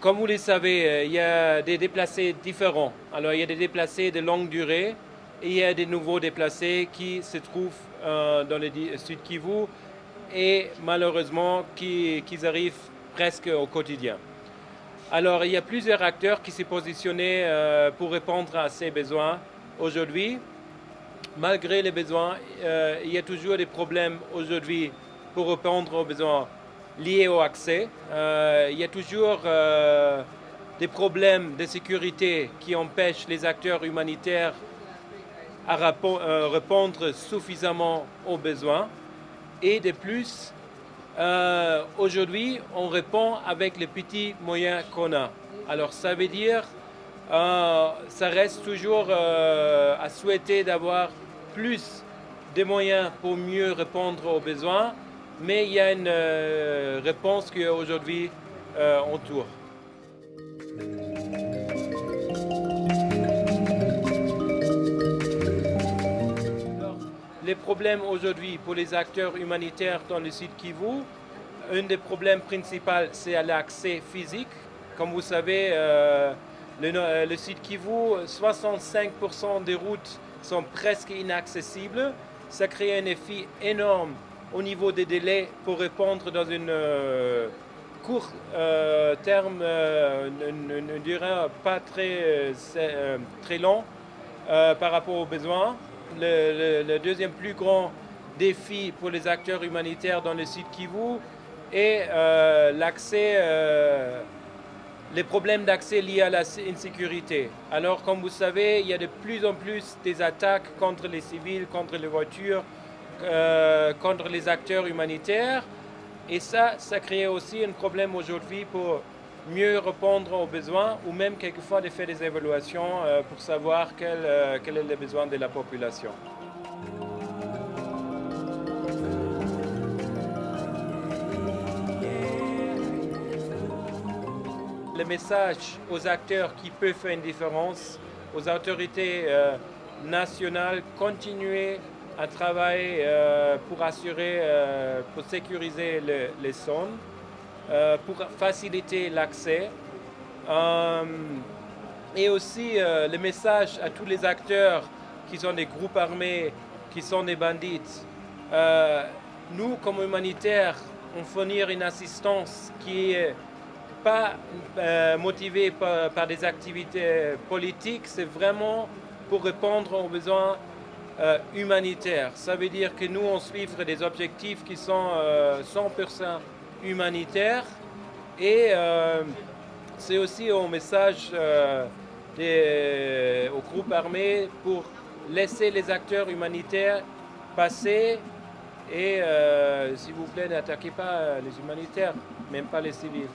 Comme vous le savez, il y a des déplacés différents. Alors, il y a des déplacés de longue durée et il y a des nouveaux déplacés qui se trouvent dans le Sud Kivu et malheureusement qui arrivent presque au quotidien. Alors, il y a plusieurs acteurs qui s'est positionnés pour répondre à ces besoins aujourd'hui. Malgré les besoins, il y a toujours des problèmes aujourd'hui pour répondre aux besoins liés au accès. Il y a toujours des problèmes de sécurité qui empêchent les acteurs humanitaires à répondre suffisamment aux besoins. Et de plus, aujourd'hui, on répond avec les petits moyens qu'on a. Alors ça veut dire, ça reste toujours à souhaiter d'avoir plus de moyens pour mieux répondre aux besoins, mais il y a une réponse qui aujourd'hui entoure. Les problèmes aujourd'hui pour les acteurs humanitaires dans le Sud Kivu, un des problèmes principaux, c'est l'accès physique. Comme vous savez, le Sud Kivu, 65% des routes sont presque inaccessibles. Ça crée un effet énorme au niveau des délais pour répondre dans une court terme, une durée pas très long par rapport aux besoins. Le deuxième plus grand défi pour les acteurs humanitaires dans le Sud Kivu est les problèmes d'accès liés à l'insécurité. Alors, comme vous savez, il y a de plus en plus des attaques contre les civils, contre les voitures, contre les acteurs humanitaires. Et ça crée aussi un problème aujourd'hui pour mieux répondre aux besoins ou même quelquefois de faire des évaluations pour savoir quel est le besoin de la population. Le message aux acteurs qui peuvent faire une différence, aux autorités nationales, continuer à travailler pour assurer, pour sécuriser les zones, pour faciliter l'accès. Et aussi le message à tous les acteurs qui sont des groupes armés, qui sont des bandits. Nous, comme humanitaires, on fournit une assistance qui est pas motivée par des activités politiques, c'est vraiment pour répondre aux besoins humanitaires. Ça veut dire que nous, on suit des objectifs qui sont 100% humanitaires et c'est aussi un message aux groupes armés pour laisser les acteurs humanitaires passer et s'il vous plaît, n'attaquez pas les humanitaires, même pas les civils.